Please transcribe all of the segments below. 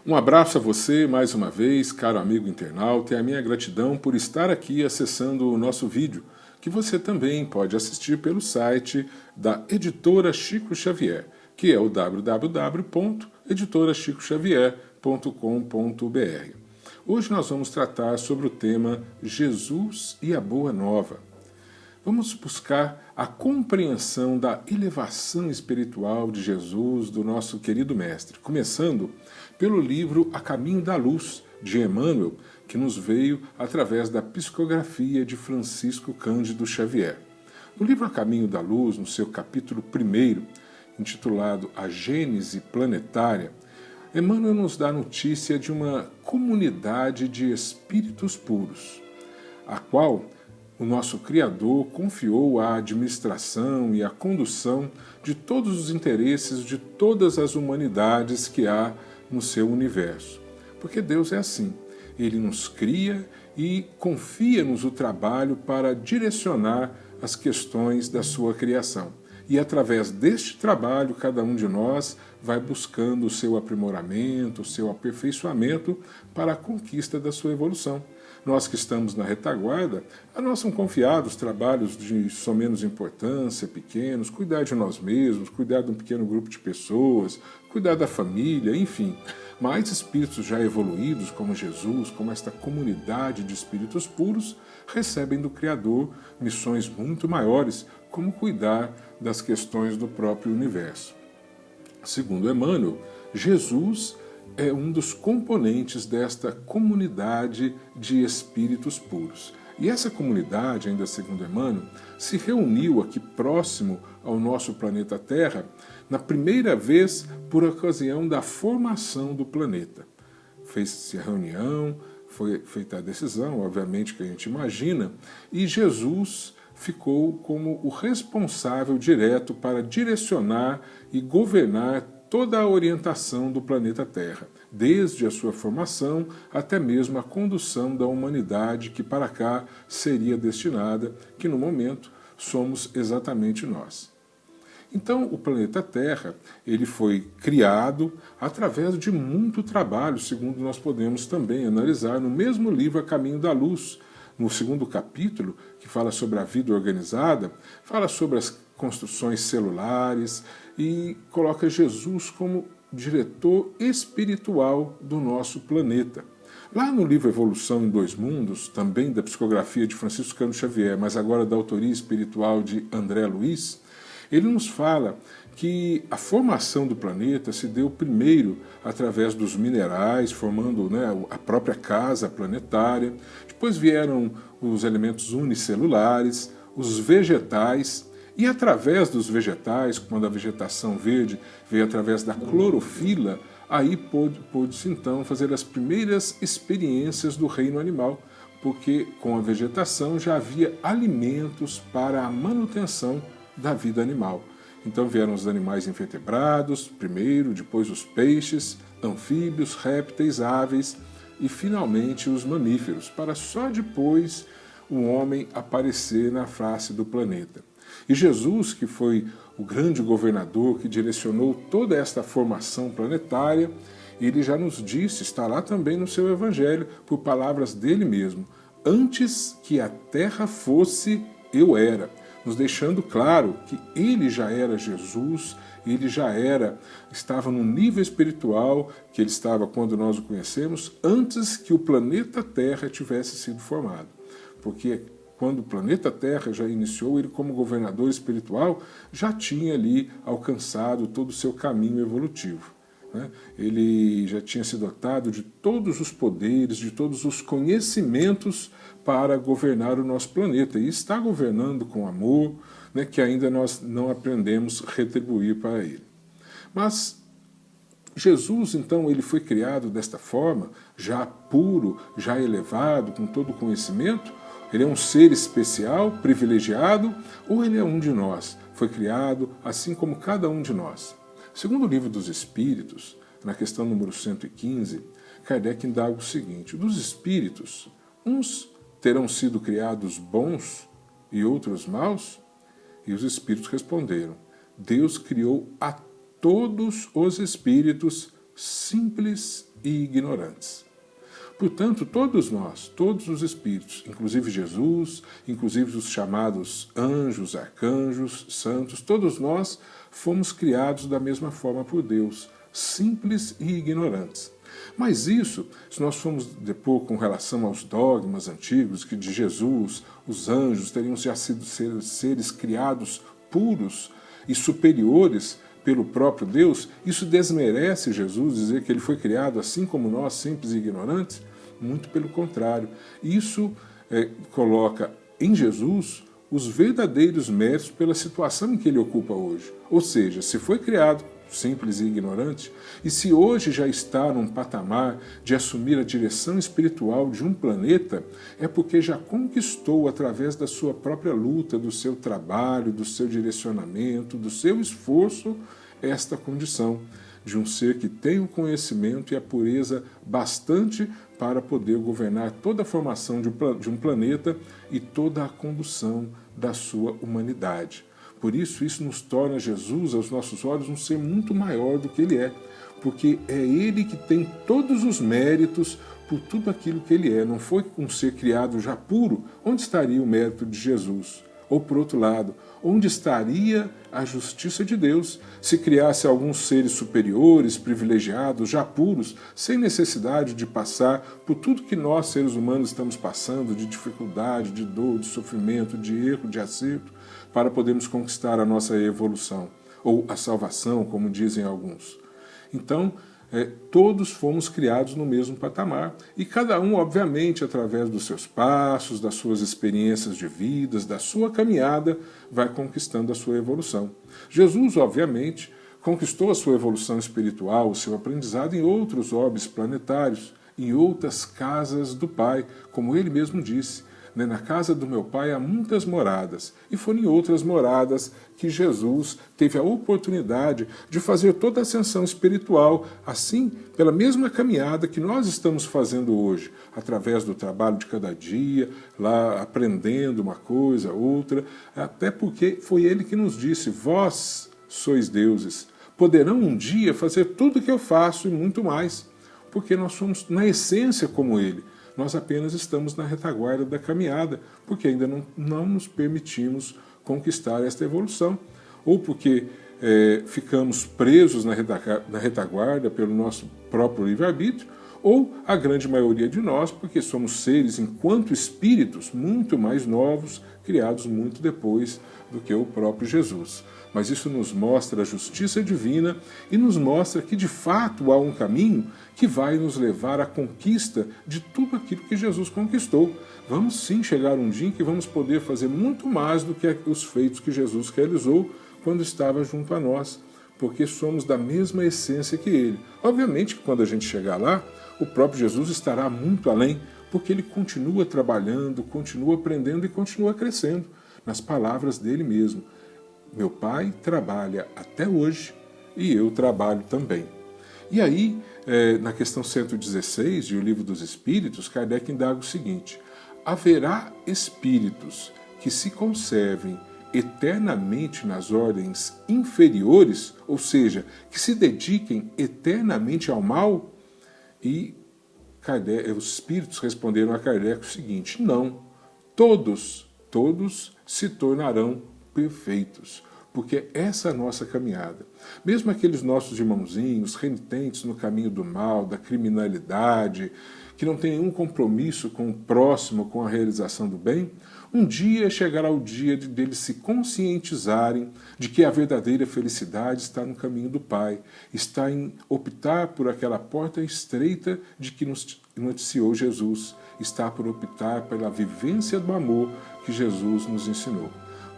Um abraço a você mais uma vez, caro amigo internauta, e a minha gratidão por estar aqui acessando o nosso vídeo, que você também pode assistir pelo site da Editora Chico Xavier, que é o www.editorachicoxavier.com.br. Hoje nós vamos tratar sobre o tema Jesus e a Boa Nova. Vamos buscar a compreensão da elevação espiritual de Jesus, do nosso querido Mestre, começando pelo livro A Caminho da Luz, de Emmanuel, que nos veio através da psicografia de Francisco Cândido Xavier. No livro A Caminho da Luz, no seu capítulo 1, intitulado A Gênese Planetária, Emmanuel nos dá notícia de uma comunidade de espíritos puros, a qual o nosso Criador confiou a administração e a condução de todos os interesses de todas as humanidades que há no seu universo. Porque Deus é assim, Ele nos cria e confia-nos o trabalho para direcionar as questões da sua criação. E através deste trabalho, cada um de nós vai buscando o seu aprimoramento, o seu aperfeiçoamento para a conquista da sua evolução. Nós que estamos na retaguarda, a nós são confiados trabalhos de só menos importância, pequenos, cuidar de nós mesmos, cuidar de um pequeno grupo de pessoas, cuidar da família, enfim. Mas espíritos já evoluídos, como Jesus, como esta comunidade de espíritos puros, recebem do Criador missões muito maiores, como cuidar das questões do próprio universo. Segundo Emmanuel, Jesus é um dos componentes desta comunidade de espíritos puros. E essa comunidade, ainda segundo Emmanuel, se reuniu aqui próximo ao nosso planeta Terra na primeira vez por ocasião da formação do planeta. Fez-se a reunião, foi feita a decisão, obviamente que a gente imagina, e Jesus ficou como o responsável direto para direcionar e governar toda a orientação do planeta Terra, desde a sua formação até mesmo a condução da humanidade que para cá seria destinada, que no momento somos exatamente nós. Então, o planeta Terra, ele foi criado através de muito trabalho, segundo nós podemos também analisar no mesmo livro A Caminho da Luz, no segundo capítulo, que fala sobre a vida organizada, fala sobre as construções celulares e coloca Jesus como diretor espiritual do nosso planeta. Lá no livro Evolução em Dois Mundos, também da psicografia de Francisco Cândido Xavier, mas agora da autoria espiritual de André Luiz, ele nos fala que a formação do planeta se deu primeiro através dos minerais, formando a própria casa planetária. Depois vieram os elementos unicelulares, os vegetais, e através dos vegetais, quando a vegetação verde veio através da clorofila, aí pôde-se então fazer as primeiras experiências do reino animal, porque com a vegetação já havia alimentos para a manutenção da vida animal. Então vieram os animais invertebrados, primeiro, depois os peixes, anfíbios, répteis, aves e finalmente os mamíferos, para só depois o homem aparecer na face do planeta. E Jesus, que foi o grande governador que direcionou toda esta formação planetária, ele já nos disse, está lá também no seu Evangelho, por palavras dele mesmo, antes que a terra fosse, eu era, nos deixando claro que ele já era Jesus, ele já estava no nível espiritual que ele estava quando nós o conhecemos, antes que o planeta Terra tivesse sido formado. Porque quando o planeta Terra já iniciou, ele como governador espiritual já tinha ali alcançado todo o seu caminho evolutivo. Ele já tinha se dotado de todos os poderes, de todos os conhecimentos para governar o nosso planeta. E está governando com amor, que ainda nós não aprendemos a retribuir para ele. Mas Jesus, então, ele foi criado desta forma, já puro, já elevado, com todo o conhecimento? Ele é um ser especial, privilegiado, ou ele é um de nós? Foi criado assim como cada um de nós. Segundo o Livro dos Espíritos, na questão número 115, Kardec indaga o seguinte: dos espíritos, uns terão sido criados bons e outros maus? E os espíritos responderam: Deus criou a todos os espíritos simples e ignorantes. Portanto, todos nós, todos os espíritos, inclusive Jesus, inclusive os chamados anjos, arcanjos, santos, todos nós fomos criados da mesma forma por Deus, simples e ignorantes. Mas isso, se nós formos depor com relação aos dogmas antigos, que de Jesus, os anjos teriam já sido seres criados puros e superiores pelo próprio Deus, isso desmerece Jesus, dizer que ele foi criado assim como nós, simples e ignorantes? Muito pelo contrário. Isso coloca em Jesus os verdadeiros méritos pela situação em que ele ocupa hoje. Ou seja, se foi criado simples e ignorante, e se hoje já está num patamar de assumir a direção espiritual de um planeta, é porque já conquistou através da sua própria luta, do seu trabalho, do seu direcionamento, do seu esforço, esta condição de um ser que tem o conhecimento e a pureza bastante para poder governar toda a formação de um planeta e toda a condução da sua humanidade. Por isso, isso nos torna Jesus, aos nossos olhos, um ser muito maior do que ele é, porque é ele que tem todos os méritos por tudo aquilo que ele é. Não foi um ser criado já puro. Onde estaria o mérito de Jesus? Ou, por outro lado, onde estaria a justiça de Deus se criasse alguns seres superiores, privilegiados, já puros, sem necessidade de passar por tudo que nós, seres humanos, estamos passando, de dificuldade, de dor, de sofrimento, de erro, de acerto, para podermos conquistar a nossa evolução, ou a salvação, como dizem alguns. Então, todos fomos criados no mesmo patamar, e cada um, obviamente, através dos seus passos, das suas experiências de vidas, da sua caminhada, vai conquistando a sua evolução. Jesus, obviamente, conquistou a sua evolução espiritual, o seu aprendizado em outros orbes planetários, em outras casas do Pai, como ele mesmo disse. Na casa do meu pai há muitas moradas, e foram em outras moradas que Jesus teve a oportunidade de fazer toda a ascensão espiritual, assim, pela mesma caminhada que nós estamos fazendo hoje, através do trabalho de cada dia, lá aprendendo uma coisa, outra, até porque foi ele que nos disse: vós sois deuses, poderão um dia fazer tudo o que eu faço e muito mais, porque nós somos na essência como ele. Nós apenas estamos na retaguarda da caminhada, porque ainda não nos permitimos conquistar esta evolução, ou porque ficamos presos na retaguarda pelo nosso próprio livre-arbítrio, ou a grande maioria de nós, porque somos seres, enquanto espíritos, muito mais novos, criados muito depois do que o próprio Jesus. Mas isso nos mostra a justiça divina e nos mostra que, de fato, há um caminho que vai nos levar à conquista de tudo aquilo que Jesus conquistou. Vamos sim chegar um dia em que vamos poder fazer muito mais do que os feitos que Jesus realizou quando estava junto a nós, porque somos da mesma essência que ele. Obviamente que quando a gente chegar lá, o próprio Jesus estará muito além, porque ele continua trabalhando, continua aprendendo e continua crescendo, nas palavras dele mesmo. Meu pai trabalha até hoje e eu trabalho também. E aí, na questão 116 de O Livro dos Espíritos, Kardec indaga o seguinte: haverá espíritos que se conservem eternamente nas ordens inferiores, ou seja, que se dediquem eternamente ao mal? E os espíritos responderam a Kardec o seguinte: não, todos se tornarão perfeitos, porque essa é a nossa caminhada. Mesmo aqueles nossos irmãozinhos renitentes no caminho do mal, da criminalidade, que não têm nenhum compromisso com o próximo, com a realização do bem, um dia chegará o dia deles se conscientizarem de que a verdadeira felicidade está no caminho do Pai, está em optar por aquela porta estreita de que nos noticiou Jesus, está por optar pela vivência do amor que Jesus nos ensinou.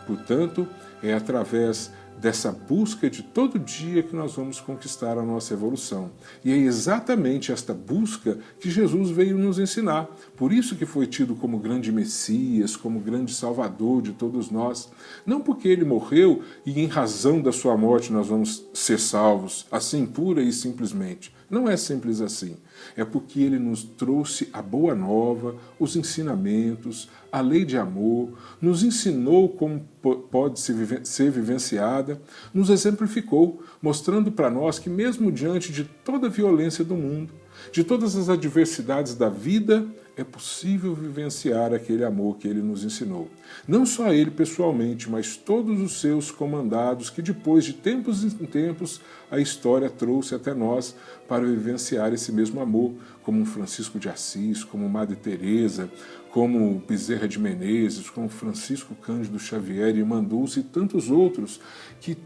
Portanto, é através dessa busca de todo dia que nós vamos conquistar a nossa evolução. E é exatamente esta busca que Jesus veio nos ensinar. Por isso que foi tido como grande Messias, como grande Salvador de todos nós. Não porque ele morreu e em razão da sua morte nós vamos ser salvos, assim pura e simplesmente. Não é simples assim. É porque ele nos trouxe a boa nova, os ensinamentos, a lei de amor, nos ensinou como pode ser vivenciada, nos exemplificou, mostrando para nós que mesmo diante de toda a violência do mundo, De todas as adversidades da vida, é possível vivenciar aquele amor que ele nos ensinou. Não só ele pessoalmente, mas todos os seus comandados que depois de tempos em tempos a história trouxe até nós para vivenciar esse mesmo amor, como Francisco de Assis, como Madre Teresa, como Bezerra de Menezes, como Francisco Cândido Xavier, Irmã Dulce e tantos outros que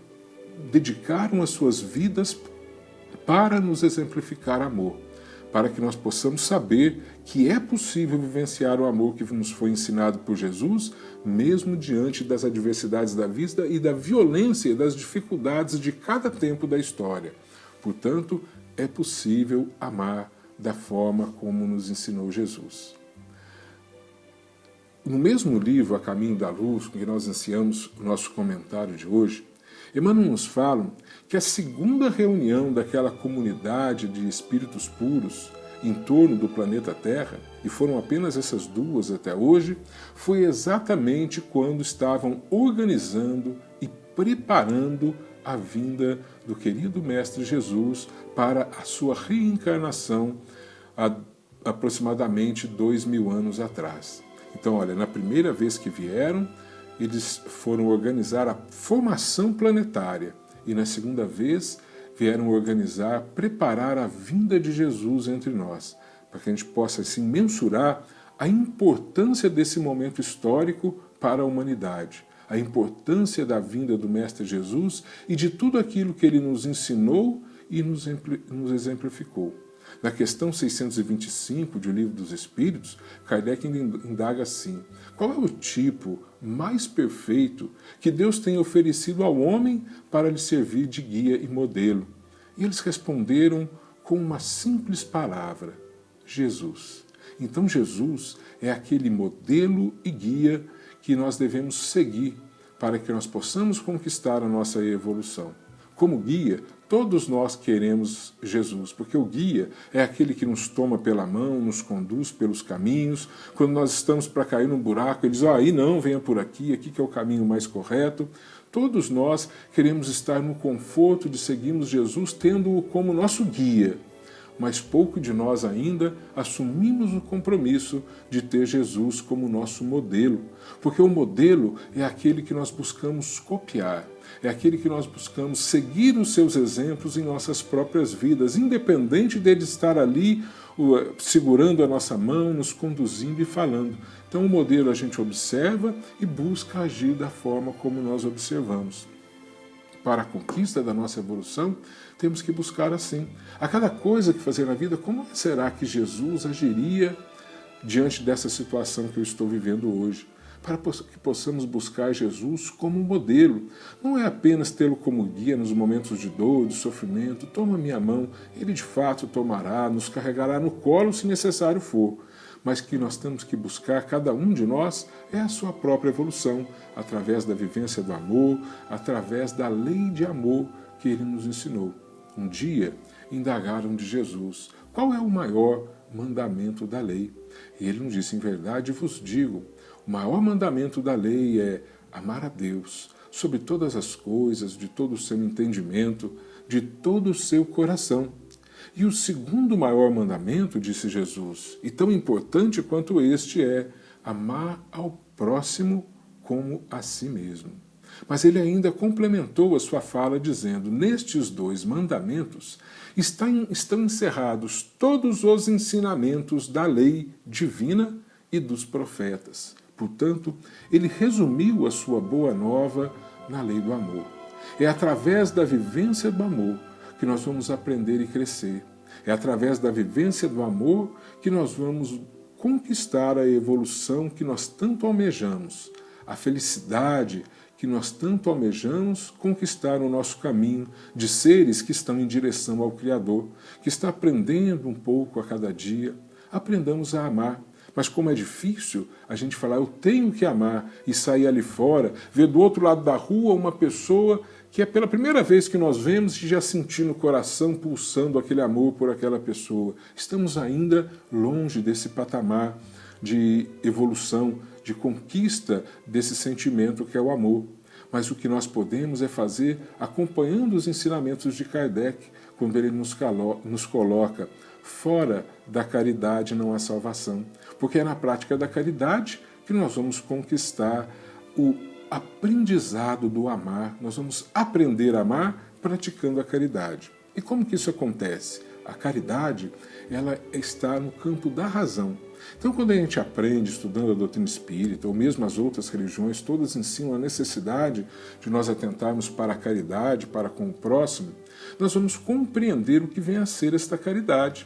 dedicaram as suas vidas para nos exemplificar amor, para que nós possamos saber que é possível vivenciar o amor que nos foi ensinado por Jesus, mesmo diante das adversidades da vida e da violência e das dificuldades de cada tempo da história. Portanto, é possível amar da forma como nos ensinou Jesus. No mesmo livro, A Caminho da Luz, com que nós iniciamos o nosso comentário de hoje, Emmanuel nos fala que a segunda reunião daquela comunidade de espíritos puros em torno do planeta Terra, e foram apenas essas duas até hoje, foi exatamente quando estavam organizando e preparando a vinda do querido Mestre Jesus para a sua reencarnação há aproximadamente 2000 anos atrás. Então, olha, na primeira vez que vieram, eles foram organizar a formação planetária e na segunda vez vieram organizar, preparar a vinda de Jesus entre nós, para que a gente possa assim mensurar a importância desse momento histórico para a humanidade, a importância da vinda do Mestre Jesus e de tudo aquilo que ele nos ensinou e nos exemplificou. Na questão 625 de O Livro dos Espíritos, Kardec indaga assim: qual é o tipo mais perfeito que Deus tem oferecido ao homem para lhe servir de guia e modelo? E eles responderam com uma simples palavra: Jesus. Então Jesus é aquele modelo e guia que nós devemos seguir para que nós possamos conquistar a nossa evolução. Como guia, todos nós queremos Jesus, porque o guia é aquele que nos toma pela mão, nos conduz pelos caminhos. Quando nós estamos para cair num buraco, ele diz: aí não, venha por aqui, aqui que é o caminho mais correto. Todos nós queremos estar no conforto de seguirmos Jesus, tendo-o como nosso guia. Mas pouco de nós ainda assumimos o compromisso de ter Jesus como nosso modelo, porque o modelo é aquele que nós buscamos copiar, é aquele que nós buscamos seguir os seus exemplos em nossas próprias vidas, independente dele estar ali segurando a nossa mão, nos conduzindo e falando. Então o modelo a gente observa e busca agir da forma como nós observamos. Para a conquista da nossa evolução, temos que buscar assim. A cada coisa que fazer na vida, como será que Jesus agiria diante dessa situação que eu estou vivendo hoje? Para que possamos buscar Jesus como modelo. Não é apenas tê-lo como guia nos momentos de dor, de sofrimento. Toma minha mão, ele de fato tomará, nos carregará no colo se necessário for. Mas que nós temos que buscar, cada um de nós, é a sua própria evolução, através da vivência do amor, através da lei de amor que ele nos ensinou. Um dia, indagaram de Jesus: qual é o maior mandamento da lei? E ele nos disse: em verdade vos digo, o maior mandamento da lei é amar a Deus sobre todas as coisas, de todo o seu entendimento, de todo o seu coração. E o segundo maior mandamento, disse Jesus, e tão importante quanto este, é amar ao próximo como a si mesmo. Mas ele ainda complementou a sua fala dizendo: nestes dois mandamentos estão encerrados todos os ensinamentos da lei divina e dos profetas. Portanto, ele resumiu a sua boa nova na lei do amor. É através da vivência do amor que nós vamos aprender e crescer. É através da vivência do amor que nós vamos conquistar a evolução que nós tanto almejamos, a felicidade que nós tanto almejamos conquistar o nosso caminho de seres que estão em direção ao Criador, que está aprendendo um pouco a cada dia. Aprendamos a amar. Mas como é difícil a gente falar, eu tenho que amar, e sair ali fora, ver do outro lado da rua uma pessoa que é pela primeira vez que nós vemos e já sentir no coração pulsando aquele amor por aquela pessoa. Estamos ainda longe desse patamar de evolução, de conquista desse sentimento que é o amor. Mas o que nós podemos é fazer acompanhando os ensinamentos de Kardec, quando ele nos coloca: fora da caridade não há salvação, porque é na prática da caridade que nós vamos conquistar o aprendizado do amar. Nós vamos aprender a amar praticando a caridade. E como que isso acontece? A caridade, ela está no campo da razão. Então, quando a gente aprende estudando a doutrina espírita, ou mesmo as outras religiões, todas ensinam a necessidade de nós atentarmos para a caridade, para com o próximo, nós vamos compreender o que vem a ser esta caridade,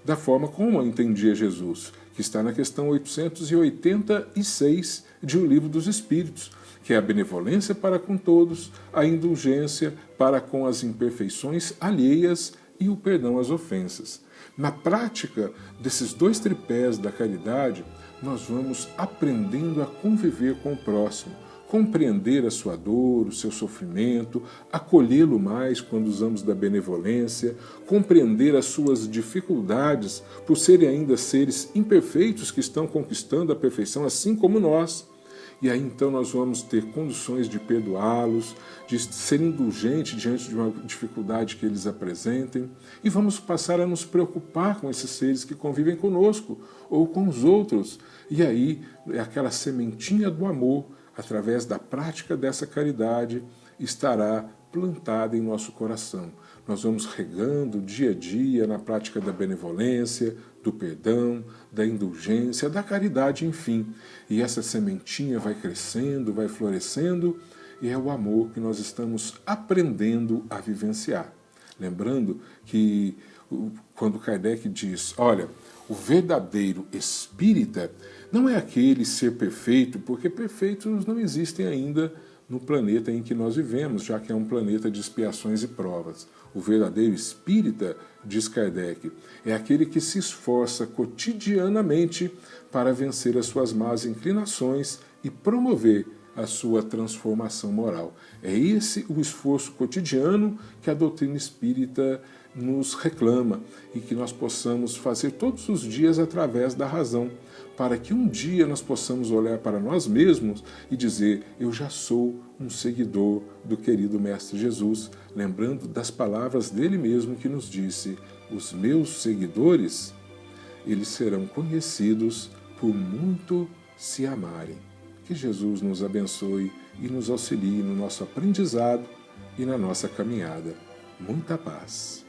da forma como a entendia Jesus, que está na questão 886 de O Livro dos Espíritos, que é a benevolência para com todos, a indulgência para com as imperfeições alheias e o perdão às ofensas. Na prática desses dois tripés da caridade, nós vamos aprendendo a conviver com o próximo, compreender a sua dor, o seu sofrimento, acolhê-lo mais quando usamos da benevolência, compreender as suas dificuldades por serem ainda seres imperfeitos que estão conquistando a perfeição, assim como nós. E aí então nós vamos ter condições de perdoá-los, de ser indulgente diante de uma dificuldade que eles apresentem, e vamos passar a nos preocupar com esses seres que convivem conosco ou com os outros. E aí aquela sementinha do amor, através da prática dessa caridade, estará plantada em nosso coração. Nós vamos regando dia a dia na prática da benevolência, do perdão, da indulgência, da caridade, enfim. E essa sementinha vai crescendo, vai florescendo, e é o amor que nós estamos aprendendo a vivenciar. Lembrando que quando Kardec diz, olha, o verdadeiro espírita não é aquele ser perfeito, porque perfeitos não existem ainda no planeta em que nós vivemos, já que é um planeta de expiações e provas. O verdadeiro espírita, diz Kardec, é aquele que se esforça cotidianamente para vencer as suas más inclinações e promover a sua transformação moral. É esse o esforço cotidiano que a doutrina espírita nos reclama e que nós possamos fazer todos os dias através da razão, para que um dia nós possamos olhar para nós mesmos e dizer, eu já sou um seguidor do querido Mestre Jesus, lembrando das palavras dele mesmo que nos disse, os meus seguidores, eles serão conhecidos por muito se amarem. Que Jesus nos abençoe e nos auxilie no nosso aprendizado e na nossa caminhada. Muita paz.